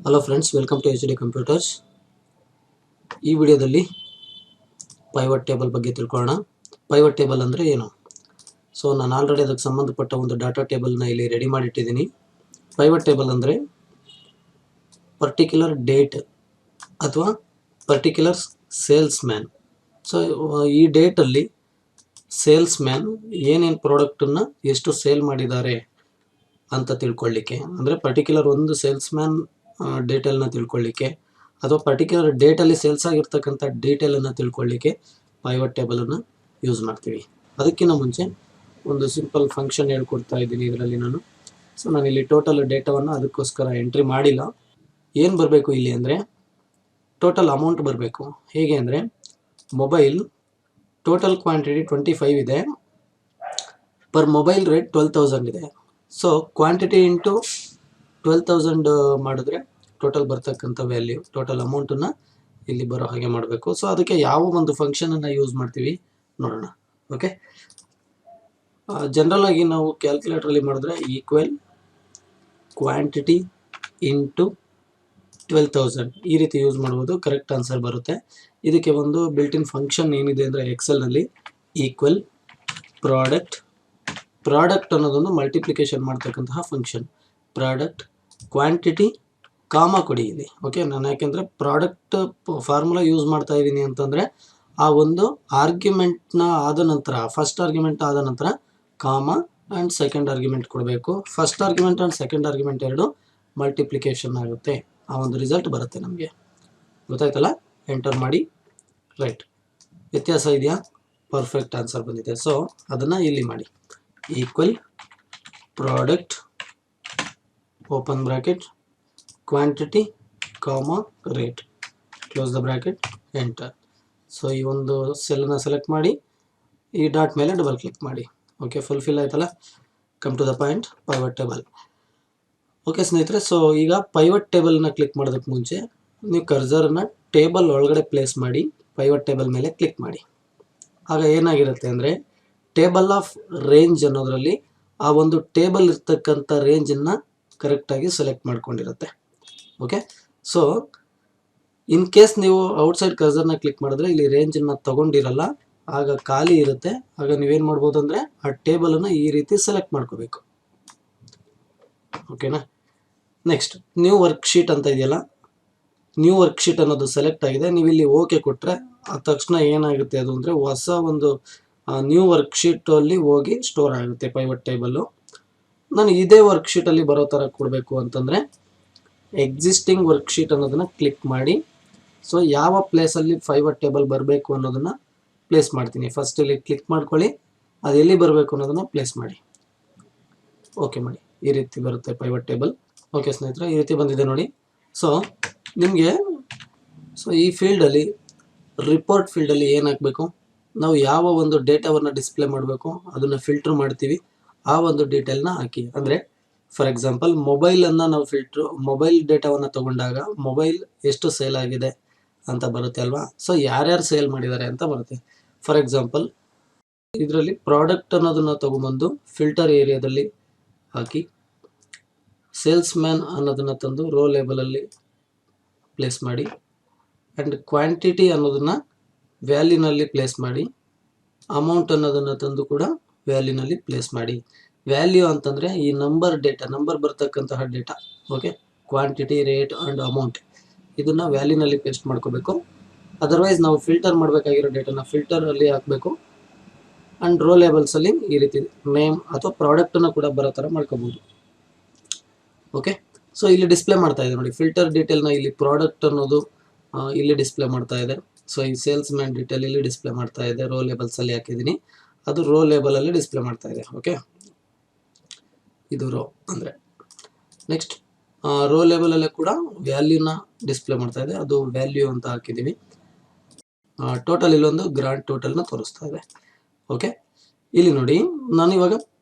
Hello friends, welcome to HD computers. ಈ ವಿಡಿಯೋದಲ್ಲಿ ಪೈವಟ್ table ಬಗ್ಗೆ ತಿಳ್ಕೊಳ್ಳೋಣ. ಪೈವಟ್ ಟೇಬಲ್ ಅಂದರೆ ಏನು? ಸೊ ನಾನು ಆಲ್ರೆಡಿ ಅದಕ್ಕೆ ಸಂಬಂಧಪಟ್ಟ ಒಂದು ಡಾಟಾ ಟೇಬಲ್ನ ಇಲ್ಲಿ ರೆಡಿ ಮಾಡಿಟ್ಟಿದ್ದೀನಿ. ಪೈವಟ್ ಟೇಬಲ್ ಅಂದರೆ ಪರ್ಟಿಕ್ಯುಲರ್ ಡೇಟ್ ಅಥವಾ ಪರ್ಟಿಕ್ಯುಲರ್ ಸೇಲ್ಸ್ ಮ್ಯಾನ್. ಸೊ ಈ ಡೇಟಲ್ಲಿ ಸೇಲ್ಸ್ ಮ್ಯಾನ್ ಏನೇನು ಪ್ರಾಡಕ್ಟನ್ನು ಎಷ್ಟು ಸೇಲ್ ಮಾಡಿದ್ದಾರೆ ಅಂತ ತಿಳ್ಕೊಳ್ಳಿಕ್ಕೆ, ಅಂದರೆ ಪರ್ಟಿಕ್ಯುಲರ್ ಒಂದು ಸೇಲ್ಸ್ ಮ್ಯಾನ್ ಡೀಟೇಲ್ನ ತಿಳ್ಕೊಳ್ಳಿಕ್ಕೆ ಅಥವಾ ಪರ್ಟಿಕ್ಯುಲರ್ ಡೇಟಲ್ಲಿ ಸೇಲ್ಸ್ ಆಗಿರ್ತಕ್ಕಂಥ ಡೀಟೇಲನ್ನು ತಿಳ್ಕೊಳ್ಳಿಕ್ಕೆ ಪೈವಟ್ ಟೇಬಲನ್ನು ಯೂಸ್ ಮಾಡ್ತೀವಿ. ಅದಕ್ಕಿಂತ ಮುಂಚೆ ಒಂದು ಸಿಂಪಲ್ ಫಂಕ್ಷನ್ ಹೇಳ್ಕೊಡ್ತಾ ಇದ್ದೀನಿ ಇದರಲ್ಲಿ ನಾನು. ಸೊ ನಾನಿಲ್ಲಿ ಟೋಟಲ್ ಡೇಟಾವನ್ನು ಅದಕ್ಕೋಸ್ಕರ ಎಂಟ್ರಿ ಮಾಡಿಲ್ಲ. ಏನು ಬರಬೇಕು ಇಲ್ಲಿ ಅಂದರೆ ಟೋಟಲ್ ಅಮೌಂಟ್ ಬರಬೇಕು. ಹೇಗೆ ಅಂದರೆ ಮೊಬೈಲ್ ಟೋಟಲ್ ಕ್ವಾಂಟಿಟಿ 25 ಇದೆ, ಪರ್ ಮೊಬೈಲ್ ರೇಟ್ 12,000 ಇದೆ. ಸೊ ಕ್ವಾಂಟಿಟಿ ಇಂಟು 12,000 ಮಾಡಿದ್ರೆ ಟೋಟಲ್ ಬರ್ತಕ್ಕಂಥ ವ್ಯಾಲ್ಯೂ, ಟೋಟಲ್ ಅಮೌಂಟನ್ನು ಇಲ್ಲಿ ಬರೋ ಹಾಗೆ ಮಾಡಬೇಕು. ಸೊ ಅದಕ್ಕೆ ಯಾವ ಒಂದು ಫಂಕ್ಷನನ್ನು ಯೂಸ್ ಮಾಡ್ತೀವಿ ನೋಡೋಣ. ಓಕೆ, ಜನರಲ್ ಆಗಿ ನಾವು ಕ್ಯಾಲ್ಕುಲೇಟ್ರಲ್ಲಿ ಮಾಡಿದ್ರೆ ಈಕ್ವಲ್ ಕ್ವಾಂಟಿಟಿ ಇಂಟು 12,000 ಈ ರೀತಿ ಯೂಸ್ ಮಾಡ್ಬೋದು, ಕರೆಕ್ಟ್ ಆನ್ಸರ್ ಬರುತ್ತೆ. ಇದಕ್ಕೆ ಒಂದು ಬಿಲ್ಟ್ ಇನ್ ಫಂಕ್ಷನ್ ಏನಿದೆ ಅಂದರೆ ಎಕ್ಸೆಲ್ನಲ್ಲಿ ಈಕ್ವಲ್ ಪ್ರಾಡಕ್ಟ್ ಅನ್ನೋದೊಂದು ಮಲ್ಟಿಪ್ಲಿಕೇಶನ್ ಮಾಡ್ತಕ್ಕಂತಹ ಫಂಕ್ಷನ್. ಪ್ರಾಡಕ್ಟ್ ಕ್ವಾಂಟಿಟಿ ಕಾಮ ಕೊಡಿ ಇಲ್ಲಿ. ಓಕೆ, ನಾನು ಯಾಕೆಂದರೆ ಪ್ರಾಡಕ್ಟ್ ಫಾರ್ಮುಲಾ ಯೂಸ್ ಮಾಡ್ತಾ ಇದ್ದೀನಿ ಅಂತಂದರೆ ಆ ಒಂದು ಆರ್ಗ್ಯುಮೆಂಟ್ನ ಆದ ನಂತರ, ಫಸ್ಟ್ ಆರ್ಗ್ಯುಮೆಂಟ್ ಆದ ನಂತರ ಕಾಮ ಆ್ಯಂಡ್ ಸೆಕೆಂಡ್ ಆರ್ಗ್ಯುಮೆಂಟ್ ಕೊಡಬೇಕು. First argument and second argument ಎರಡು ಮಲ್ಟಿಪ್ಲಿಕೇಶನ್ ಆಗುತ್ತೆ, ಆ ಒಂದು ರಿಸಲ್ಟ್ ಬರುತ್ತೆ ನಮಗೆ. ಗೊತ್ತಾಯ್ತಲ್ಲ? ಎಂಟರ್ ಮಾಡಿ. ರೈಟ್, ವ್ಯತ್ಯಾಸ ಇದೆಯಾ? ಪರ್ಫೆಕ್ಟ್ ಆನ್ಸರ್ ಬಂದಿದೆ. ಸೊ ಅದನ್ನು ಇಲ್ಲಿ ಮಾಡಿ. Equal product open bracket quantity comma rate close the bracket enter. So ಈ ಒಂದು ಸೆಲ್ಲನ್ನು ಸೆಲೆಕ್ಟ್ ಮಾಡಿ ಈ ಡಾಟ್ ಮೇಲೆ ಡಬಲ್ ಕ್ಲಿಕ್ ಮಾಡಿ. ಓಕೆ, ಫುಲ್ಫಿಲ್ ಆಯ್ತಲ್ಲ? Come to the point, pivot table. Okay ಸ್ನೇಹಿತರೆ, ಸೊ ಈಗ ಪೈವಟ್ ಟೇಬಲ್ನ ಕ್ಲಿಕ್ ಮಾಡೋದಕ್ಕೆ ಮುಂಚೆ ನೀವು ಕರ್ಸರನ್ನು ಟೇಬಲ್ ಒಳಗಡೆ ಪ್ಲೇಸ್ ಮಾಡಿ ಪೈವಟ್ ಟೇಬಲ್ ಮೇಲೆ ಕ್ಲಿಕ್ ಮಾಡಿ. ಆಗ ಏನಾಗಿರುತ್ತೆ ಅಂದರೆ ಟೇಬಲ್ ಆಫ್ ರೇಂಜ್ ಅನ್ನೋದರಲ್ಲಿ ಆ ಒಂದು ಟೇಬಲ್ ಇರ್ತಕ್ಕಂಥ ರೇಂಜನ್ನು ಕರೆಕ್ಟಾಗಿ ಸೆಲೆಕ್ಟ್ ಮಾಡ್ಕೊಂಡಿರುತ್ತೆ. ಓಕೆ, ಸೊ ಇನ್ ಕೇಸ್ ನೀವು ಔಟ್ಸೈಡ್ ಕರ್ಸರ್ನ ಕ್ಲಿಕ್ ಮಾಡಿದ್ರೆ ಇಲ್ಲಿ ರೇಂಜನ್ನು ತಗೊಂಡಿರಲ್ಲ, ಆಗ ಖಾಲಿ ಇರುತ್ತೆ. ಆಗ ನೀವೇನು ಮಾಡ್ಬೋದು ಅಂದರೆ ಆ ಟೇಬಲನ್ನು ಈ ರೀತಿ ಸೆಲೆಕ್ಟ್ ಮಾಡ್ಕೋಬೇಕು. ಓಕೆನಾ? ನೆಕ್ಸ್ಟ್ ನ್ಯೂ ವರ್ಕ್ಶೀಟ್ ಅಂತ ಇದೆಯಲ್ಲ, ನ್ಯೂ ವರ್ಕ್ಶೀಟ್ ಅನ್ನೋದು ಸೆಲೆಕ್ಟ್ ಆಗಿದೆ. ನೀವು ಇಲ್ಲಿ ಓಕೆ ಕೊಟ್ಟರೆ ಆ ತಕ್ಷಣ ಏನಾಗುತ್ತೆ ಅದು ಅಂದರೆ ಹೊಸ ಒಂದು ನ್ಯೂ ವರ್ಕ್ಶೀಟಲ್ಲಿ ಹೋಗಿ ಸ್ಟೋರ್ ಆಗುತ್ತೆ ಪೈವಟ್ ಟೇಬಲ್ಲು. ನಾನು ಇದೇ ವರ್ಕ್ಶೀಟಲ್ಲಿ ಬರೋ ಥರ ಕೊಡಬೇಕು ಅಂತಂದರೆ ಎಕ್ಸಿಸ್ಟಿಂಗ್ ವರ್ಕ್ಶೀಟ್ ಅನ್ನೋದನ್ನು ಕ್ಲಿಕ್ ಮಾಡಿ. ಸೊ ಯಾವ ಪ್ಲೇಸಲ್ಲಿ ಪೈವಟ್ ಟೇಬಲ್ ಬರಬೇಕು ಅನ್ನೋದನ್ನು ಪ್ಲೇಸ್ ಮಾಡ್ತೀನಿ. ಫಸ್ಟ್ ಇಲ್ಲಿ ಕ್ಲಿಕ್ ಮಾಡ್ಕೊಳ್ಳಿ, ಅದು ಎಲ್ಲಿ ಬರಬೇಕು ಅನ್ನೋದನ್ನು ಪ್ಲೇಸ್ ಮಾಡಿ. ಓಕೆ ಮಾಡಿ, ಈ ರೀತಿ ಬರುತ್ತೆ ಪೈವಟ್ ಟೇಬಲ್. ಓಕೆ ಸ್ನೇಹಿತರೆ, ಈ ರೀತಿ ಬಂದಿದೆ ನೋಡಿ. ಸೊ ನಿಮಗೆ ಈ ಫೀಲ್ಡಲ್ಲಿ ರಿಪೋರ್ಟ್ ಫೀಲ್ಡಲ್ಲಿ ಏನು ಹಾಕಬೇಕು, ನಾವು ಯಾವ ಒಂದು ಡೇಟಾವನ್ನು ಡಿಸ್ಪ್ಲೇ ಮಾಡಬೇಕು ಅದನ್ನು ಫಿಲ್ಟ್ರ್ ಮಾಡ್ತೀವಿ. ಆ ಒಂದು ಡೀಟೇಲ್ನ ಹಾಕಿ. ಅಂದರೆ ಫಾರ್ ಎಕ್ಸಾಂಪಲ್ ಮೊಬೈಲನ್ನು ನಾವು ಮೊಬೈಲ್ ಡೇಟಾವನ್ನು ತೊಗೊಂಡಾಗ ಮೊಬೈಲ್ ಎಷ್ಟು ಸೇಲ್ ಆಗಿದೆ ಅಂತ ಬರುತ್ತೆ ಅಲ್ವಾ. ಸೊ ಯಾರ್ಯಾರು ಸೇಲ್ ಮಾಡಿದ್ದಾರೆ ಅಂತ ಬರುತ್ತೆ. ಫಾರ್ ಎಕ್ಸಾಂಪಲ್ ಇದರಲ್ಲಿ ಪ್ರಾಡಕ್ಟ್ ಅನ್ನೋದನ್ನು ತೊಗೊಂಬಂದು ಫಿಲ್ಟರ್ ಏರಿಯಾದಲ್ಲಿ ಹಾಕಿ, ಸೇಲ್ಸ್ ಮ್ಯಾನ್ ಅನ್ನೋದನ್ನು ತಂದು ರೋ ಲೇಬಲಲ್ಲಿ ಪ್ಲೇಸ್ ಮಾಡಿ, ಆ್ಯಂಡ್ ಕ್ವಾಂಟಿಟಿ ಅನ್ನೋದನ್ನು ವ್ಯಾಲ್ಯೂನಲ್ಲಿ ಪ್ಲೇಸ್ ಮಾಡಿ, ಅಮೌಂಟ್ ಅನ್ನೋದನ್ನು ತಂದು ಕೂಡ ವ್ಯಾಲ್ಯೂನಲ್ಲಿ ಪ್ಲೇಸ್ ಮಾಡಿ. ವ್ಯಾಲ್ಯೂ ಅಂತಂದರೆ ಈ ನಂಬರ್ ಬರ್ತಕ್ಕಂತಹ data. Okay, quantity, rate and amount ಇದನ್ನು ವ್ಯಾಲ್ಯೂನಲ್ಲಿ ಪೇಸ್ಟ್ ಮಾಡ್ಕೋಬೇಕು. ಅದರ್ವೈಸ್ ನಾವು ಫಿಲ್ಟರ್ ಮಾಡಬೇಕಾಗಿರೋ ಡೇಟಾನ ಫಿಲ್ಟರಲ್ಲಿ ಹಾಕಬೇಕು. ಆ್ಯಂಡ್ ರೋ ಲೇಬಲ್ಸಲ್ಲಿ ಈ ರೀತಿ ನೇಮ್ ಅಥವಾ ಪ್ರಾಡಕ್ಟನ್ನು ಕೂಡ ಬರೋ ಥರ ಮಾಡ್ಕೋಬೋದು. ಓಕೆ, ಸೊ ಇಲ್ಲಿ ಡಿಸ್ಪ್ಲೇ ಮಾಡ್ತಾ ಇದೆ ನೋಡಿ ಫಿಲ್ಟರ್ ಡೀಟೇಲ್ನ. ಇಲ್ಲಿ ಪ್ರಾಡಕ್ಟ್ ಅನ್ನೋದು ಇಲ್ಲಿ ಡಿಸ್ಪ್ಲೇ ಮಾಡ್ತಾ ಇದೆ. ಸೊ ಈ ಸೇಲ್ಸ್ ಮ್ಯಾನ್ ಡೀಟೇಲ್ ಇಲ್ಲಿ ಡಿಸ್ಪ್ಲೇ ಮಾಡ್ತಾ ಇದೆ. ರೋ ಲೇಬಲ್ಸಲ್ಲಿ ಹಾಕಿದ್ದೀನಿ, ಅದು ರೋ ಲೇಬಲಲ್ಲಿ ಡಿಸ್ಪ್ಲೇ ಮಾಡ್ತಾ ಇದೆ. ಓಕೆ, ಇದು ರೋ ಅಂದರೆ. ನೆಕ್ಸ್ಟ್ ರೋ ಲೇಬಲಲ್ಲೇ ಕೂಡ ವ್ಯಾಲ್ಯೂನ ಡಿಸ್ಪ್ಲೇ ಮಾಡ್ತಾ ಇದೆ, ಅದು ವ್ಯಾಲ್ಯೂ ಅಂತ ಹಾಕಿದ್ದೀವಿ. ಟೋಟಲ್ ಇಲ್ಲೊಂದು ಗ್ರಾಂಡ್ ಟೋಟಲ್ನ ತೋರಿಸ್ತಾ ಇದೆ. ಓಕೆ, ಇಲ್ಲಿ ನೋಡಿ ನಾನು ಇವಾಗ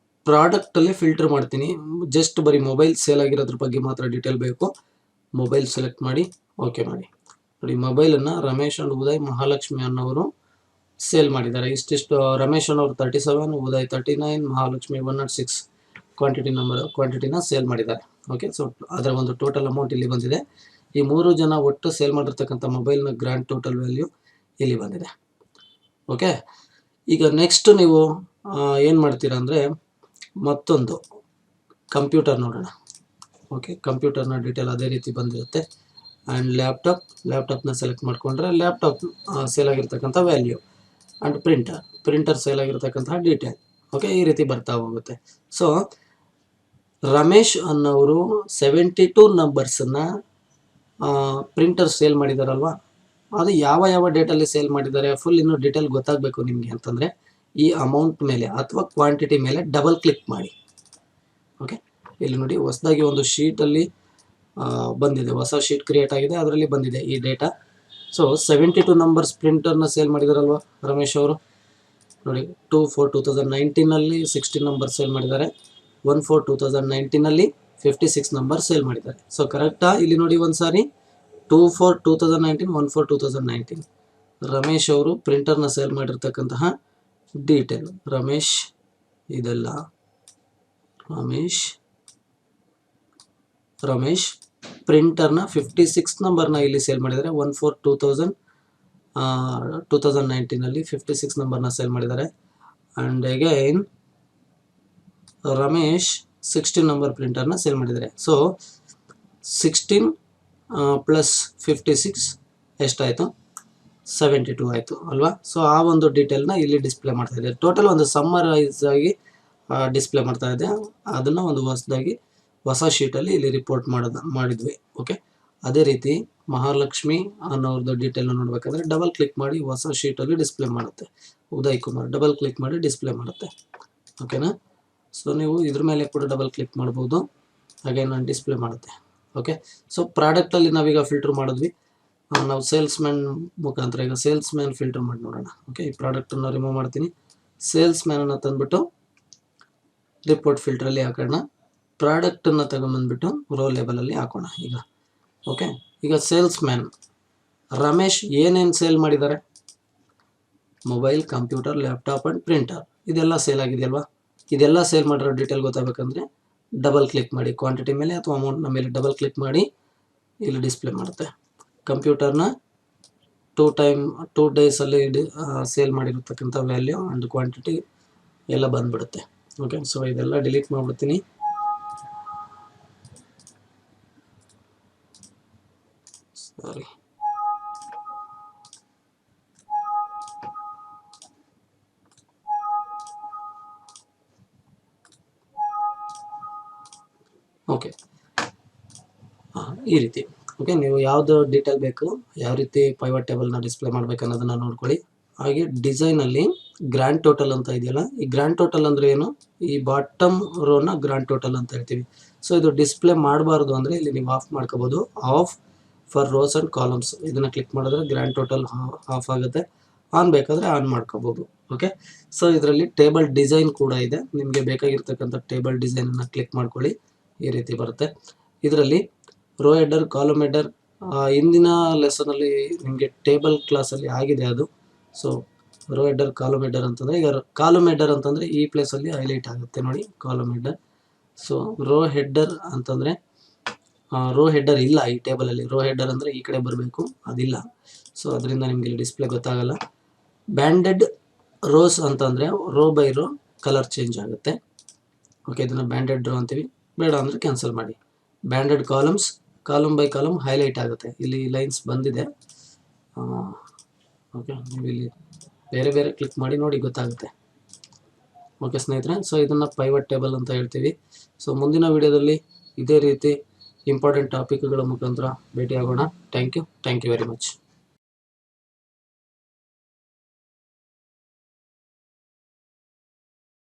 ಪ್ರಾಡಕ್ಟಲ್ಲಿ ಫಿಲ್ಟರ್ ಮಾಡ್ತೀನಿ. ಜಸ್ಟ್ ಬರೀ ಮೊಬೈಲ್ ಸೇಲ್ ಆಗಿರೋದ್ರ ಬಗ್ಗೆ ಮಾತ್ರ ಡೀಟೇಲ್ ಬೇಕು. ಮೊಬೈಲ್ ಸೆಲೆಕ್ಟ್ ಮಾಡಿ, ಓಕೆ ಮಾಡಿ. ನೋಡಿ ಮೊಬೈಲನ್ನು ರಮೇಶ್ ಅಂಡ್ ಉದಯ್ ಮಹಾಲಕ್ಷ್ಮಿ ಅನ್ನೋರು ಸೇಲ್ ಮಾಡಿದ್ದಾರೆ. ಇಷ್ಟಿಷ್ಟು ರಮೇಶ್ ಅನ್ನೋರು 37, ಉದಯ್ 39, ಮಹಾಲಕ್ಷ್ಮಿ 106 ಕ್ವಾಂಟಿಟಿನ ಸೇಲ್ ಮಾಡಿದ್ದಾರೆ. ಓಕೆ, ಸೊ ಅದರ ಒಂದು ಟೋಟಲ್ ಅಮೌಂಟ್ ಇಲ್ಲಿ ಬಂದಿದೆ. ಈ 3 ಜನ ಒಟ್ಟು ಸೇಲ್ ಮಾಡಿರ್ತಕ್ಕಂಥ ಮೊಬೈಲ್ನ ಗ್ರ್ಯಾಂಡ್ ಟೋಟಲ್ ವ್ಯಾಲ್ಯೂ ಇಲ್ಲಿ ಬಂದಿದೆ. ಓಕೆ, ಈಗ ನೆಕ್ಸ್ಟ್ ನೀವು ಏನು ಮಾಡ್ತೀರಾ ಅಂದರೆ ಮತ್ತೊಂದು ಕಂಪ್ಯೂಟರ್ ನೋಡೋಣ. ಓಕೆ, ಕಂಪ್ಯೂಟರ್ನ ಡೀಟೇಲ್ ಅದೇ ರೀತಿ ಬಂದಿರುತ್ತೆ. ಆ್ಯಂಡ್ ಲ್ಯಾಪ್ಟಾಪ್ನ ಸೆಲೆಕ್ಟ್ ಮಾಡಿಕೊಂಡ್ರೆ ಲ್ಯಾಪ್ಟಾಪ್ ಸೇಲ್ ಆಗಿರ್ತಕ್ಕಂಥ ವ್ಯಾಲ್ಯೂ. ಆ್ಯಂಡ್ ಪ್ರಿಂಟರ್ ಸೇಲ್ ಆಗಿರ್ತಕ್ಕಂತಹ ಡೀಟೇಲ್. ಓಕೆ, ಈ ರೀತಿ ಬರ್ತಾ ಹೋಗುತ್ತೆ. ಸೊ ರಮೇಶ್ ಅನ್ನೋರು 72 ನಂಬರ್ಸನ್ನು ಪ್ರಿಂಟರ್ ಸೇಲ್ ಮಾಡಿದಾರಲ್ವ, ಅದು ಯಾವ ಡೇಟಲ್ಲಿ ಸೇಲ್ ಮಾಡಿದ್ದಾರೆ ಫುಲ್ ಇನ್ನೂ ಡೀಟೇಲ್ ಗೊತ್ತಾಗಬೇಕು ನಿಮಗೆ ಅಂತಂದರೆ ಈ ಅಮೌಂಟ್ ಮೇಲೆ ಅಥವಾ ಕ್ವಾಂಟಿಟಿ ಮೇಲೆ ಡಬಲ್ ಕ್ಲಿಕ್ ಮಾಡಿ. ಓಕೆ, ಇಲ್ಲಿ ನೋಡಿ ಹೊಸದಾಗಿ ಒಂದು ಶೀಟಲ್ಲಿ ಬಂದಿದೆ, ಹೊಸ ಶೀಟ್ ಕ್ರಿಯೇಟ್ ಆಗಿದೆ, ಅದರಲ್ಲಿ ಬಂದಿದೆ ಈ ಡೇಟಾ. ಸೊ 72 ನಂಬರ್ಸ್ ಪ್ರಿಂಟರ್ನ ಸೇಲ್ ಮಾಡಿದಾರಲ್ವ ರಮೇಶ್ ಅವರು. ನೋಡಿ 2/4/2019 16 ನಂಬರ್ ಸೇಲ್ ಮಾಡಿದ್ದಾರೆ. 1/4/2019 56 ನಂಬರ್ ಸೇಲ್ ಮಾಡಿದ್ದಾರೆ. ಸೊ ಕರೆಕ್ಟಾ? ಇಲ್ಲಿ ನೋಡಿ ಒಂದು ಸಾರಿ 2/4/2019 1/4/2019 ರಮೇಶ್ ಅವರು ಪ್ರಿಂಟರ್ನ ಸೇಲ್ ಮಾಡಿರ್ತಕ್ಕಂತಹ ಡೀಟೇಲ್. ರಮೇಶ್ ಇದೆಲ್ಲ ರಮೇಶ್ ಪ್ರಿಂಟರ್ನ 56 ನಂಬರ್ನ ಇಲ್ಲಿ ಸೇಲ್ ಮಾಡಿದ್ದಾರೆ. 1/4/2019 56 ನಂಬರ್ನ ಸೇಲ್ ಮಾಡಿದ್ದಾರೆ. ಆ್ಯಂಡ್ ಅಗೈನ್ ರಮೇಶ್ 16 ನಂಬರ್ ಪ್ರಿಂಟರ್ನ ಸೇಲ್ ಮಾಡಿದ್ದಾರೆ. ಸೊ 16 ಪ್ಲಸ್ 56 ಎಷ್ಟಾಯಿತು? 72 ಆಯಿತು ಅಲ್ವಾ? ಸೊ ಆ ಒಂದು ಡೀಟೇಲ್ನ ಇಲ್ಲಿ ಡಿಸ್ಪ್ಲೇ ಮಾಡ್ತಾ ಇದೆ. ಟೋಟಲ್ ಒಂದು ಸಮ್ಮರೈಸ್ ಆಗಿ ಡಿಸ್ಪ್ಲೇ ಮಾಡ್ತಾ ಇದೆ. ಅದನ್ನು ಒಂದು ಹೊಸ ಶೀಟಲ್ಲಿ ಇಲ್ಲಿ ರಿಪೋರ್ಟ್ ಮಾಡಿದ್ವಿ. ಓಕೆ, ಅದೇ ರೀತಿ ಮಹಾಲಕ್ಷ್ಮಿ ಅನ್ನೋರ್ದು ಡೀಟೇಲ್ನ ನೋಡಬೇಕಾದ್ರೆ ಡಬಲ್ ಕ್ಲಿಕ್ ಮಾಡಿ ಹೊಸ ಶೀಟಲ್ಲಿ ಡಿಸ್ಪ್ಲೇ ಮಾಡುತ್ತೆ. ಉದಯ್ ಕುಮಾರ್ ಡಬಲ್ ಕ್ಲಿಕ್ ಮಾಡಿ ಡಿಸ್ಪ್ಲೇ ಮಾಡುತ್ತೆ. ಓಕೆನಾ? ಸೊ ನೀವು ಇದ್ರ ಮೇಲೆ ಕೂಡ ಡಬಲ್ ಕ್ಲಿಕ್ ಮಾಡ್ಬೋದು, ಹಾಗೆ ನಾನು ಡಿಸ್ಪ್ಲೇ ಮಾಡುತ್ತೆ. ಓಕೆ, ಸೊ ಪ್ರಾಡಕ್ಟಲ್ಲಿ ನಾವೀಗ ಫಿಲ್ಟರ್ ಮಾಡಿದ್ವಿ. ನಾವು ಸೇಲ್ಸ್ಮ್ಯಾನ್ ಮುಖಾಂತರ ಈಗ ಸೇಲ್ಸ್ಮ್ಯಾನ್ ಫಿಲ್ಟರ್ ಮಾಡಿ ನೋಡೋಣ. ಓಕೆ, ಈ ಪ್ರಾಡಕ್ಟನ್ನು ರಿಮೂವ್ ಮಾಡ್ತೀನಿ. ಸೇಲ್ಸ್ಮ್ಯಾನನ್ನು ತಂದುಬಿಟ್ಟು ರಿಪೋರ್ಟ್ ಫಿಲ್ಟ್ರಲ್ಲಿ ಹಾಕೋಣ. ಪ್ರಾಡಕ್ಟನ್ನು ತಗೊಂಬಂದ್ಬಿಟ್ಟು ರೋ ಲೇಬಲಲ್ಲಿ ಹಾಕೋಣ ಈಗ. ಓಕೆ, ಈಗ ಸೇಲ್ಸ್ಮ್ಯಾನ್ ರಮೇಶ್ ಏನೇನು ಸೇಲ್ ಮಾಡಿದ್ದಾರೆ? Mobile, computer, laptop and printer ಇದೆಲ್ಲ ಸೇಲ್ ಆಗಿದೆಯಲ್ವಾ? ಇದೆಲ್ಲ ಸೇಲ್ ಮಾಡಿರೋ ಡೀಟೇಲ್ ಗೊತ್ತಾಗಬೇಕಂದ್ರೆ ಡಬಲ್ ಕ್ಲಿಕ್ ಮಾಡಿ ಕ್ವಾಂಟಿಟಿ ಮೇಲೆ ಅಥವಾ ಅಮೌಂಟ್ನ ಮೇಲೆ ಡಬಲ್ ಕ್ಲಿಕ್ ಮಾಡಿ ಇಲ್ಲಿ ಡಿಸ್ಪ್ಲೇ ಮಾಡುತ್ತೆ. ಕಂಪ್ಯೂಟರ್ನ 2 ಡೇಸಲ್ಲಿ ಸೇಲ್ ಮಾಡಿರ್ತಕ್ಕಂಥ ವ್ಯಾಲ್ಯೂ ಆ್ಯಂಡ್ ಕ್ವಾಂಟಿಟಿ ಎಲ್ಲ ಬಂದ್ಬಿಡುತ್ತೆ. ಓಕೆ, ಸೊ ಇದೆಲ್ಲ ಡಿಲೀಟ್ ಮಾಡಿಬಿಡ್ತೀನಿ. ಸಾರಿ, ಓಕೆ, ಈ ರೀತಿ. ಓಕೆ, ನೀವು ಯಾವುದು ಡೀಟೇಲ್ ಬೇಕು, ಯಾವ ರೀತಿ ಪೈವಟ್ ಟೇಬಲ್ನ ಡಿಸ್ಪ್ಲೇ ಮಾಡಬೇಕು ಅನ್ನೋದನ್ನು ನೋಡ್ಕೊಳ್ಳಿ. ಹಾಗೆ ಡಿಸೈನಲ್ಲಿ ಗ್ರ್ಯಾಂಡ್ ಟೋಟಲ್ ಅಂತ ಇದೆಯಲ್ಲ, ಈ ಗ್ರ್ಯಾಂಡ್ ಟೋಟಲ್ ಅಂದರೆ ಏನು? ಈ ಬಾಟಮ್ ರೋನ ಗ್ರ್ಯಾಂಡ್ ಟೋಟಲ್ ಅಂತ ಹೇಳ್ತೀವಿ. ಸೊ ಇದು ಡಿಸ್ಪ್ಲೇ ಮಾಡಬಾರ್ದು ಅಂದರೆ ಇಲ್ಲಿ ನೀವು ಆಫ್ ಮಾಡ್ಕೋಬೋದು. Of for rose and columns ಇದನ್ನು ಕ್ಲಿಕ್ ಮಾಡಿದ್ರೆ ಗ್ರ್ಯಾಂಡ್ ಟೋಟಲ್ ಆಫ್ ಆಗುತ್ತೆ. ಆನ್ ಬೇಕಾದರೆ ಆನ್ ಮಾಡ್ಕೋಬೋದು. ಓಕೆ, ಸೊ ಇದರಲ್ಲಿ ಟೇಬಲ್ ಡಿಸೈನ್ ಕೂಡ ಇದೆ. ನಿಮಗೆ ಬೇಕಾಗಿರ್ತಕ್ಕಂಥ ಟೇಬಲ್ ಡಿಸೈನನ್ನು ಕ್ಲಿಕ್ ಮಾಡ್ಕೊಳ್ಳಿ, ಈ ರೀತಿ ಬರುತ್ತೆ. ಇದರಲ್ಲಿ ರೋ ಹೆಡರ್, ಕಾಲಮ್ ಹೆಡರ್ ಹಿಂದಿನ ಲೆಸನಲ್ಲಿ ನಿಮಗೆ ಟೇಬಲ್ ಕ್ಲಾಸಲ್ಲಿ ಆಗಿದೆ ಅದು. So row header, column header ಅಂತಂದರೆ ಈಗ ಕಾಲಮ್ ಹೆಡರ್ ಅಂತಂದರೆ ಈ ಪ್ಲೇಸಲ್ಲಿ ಹೈಲೈಟ್ ಆಗುತ್ತೆ ನೋಡಿ, column header. So row header ಅಂತಂದರೆ ರೋ ಹೆಡರ್ ಇಲ್ಲ ಈ ಟೇಬಲಲ್ಲಿ. ರೋ ಹೆಡರ್ ಅಂದರೆ ಈ ಕಡೆ ಬರಬೇಕು, ಅದಿಲ್ಲ. ಸೊ ಅದರಿಂದ ನಿಮಗೆ ಇಲ್ಲಿ ಡಿಸ್ಪ್ಲೇ ಗೊತ್ತಾಗಲ್ಲ. ಬ್ಯಾಂಡೆಡ್ ರೋಸ್ ಅಂತಂದರೆ row by row colour change ಆಗುತ್ತೆ. ಓಕೆ, ಇದನ್ನು ಬ್ಯಾಂಡೆಡ್ ರೋ ಅಂತೀವಿ. ಬೇಡ ಅಂದರೆ ಕ್ಯಾನ್ಸಲ್ ಮಾಡಿ. Banded columns, column by column highlight ಆಗುತ್ತೆ. ಇಲ್ಲಿ ಲೈನ್ಸ್ ಬಂದಿದೆ. ಓಕೆ, ನೀವು ಇಲ್ಲಿ ಬೇರೆ ಕ್ಲಿಕ್ ಮಾಡಿ ನೋಡಿ ಗೊತ್ತಾಗುತ್ತೆ. ಓಕೆ ಸ್ನೇಹಿತರೆ, ಸೊ ಇದನ್ನು ಪೈವಟ್ ಟೇಬಲ್ ಅಂತ ಹೇಳ್ತೀವಿ. ಸೊ ಮುಂದಿನ ವಿಡಿಯೋದಲ್ಲಿ ಇದೇ ರೀತಿ ಇಂಪಾರ್ಟೆಂಟ್ ಟಾಪಿಕ್ಗಳ ಮುಖಾಂತರ ಭೇಟಿಯಾಗೋಣ. Thank you very much.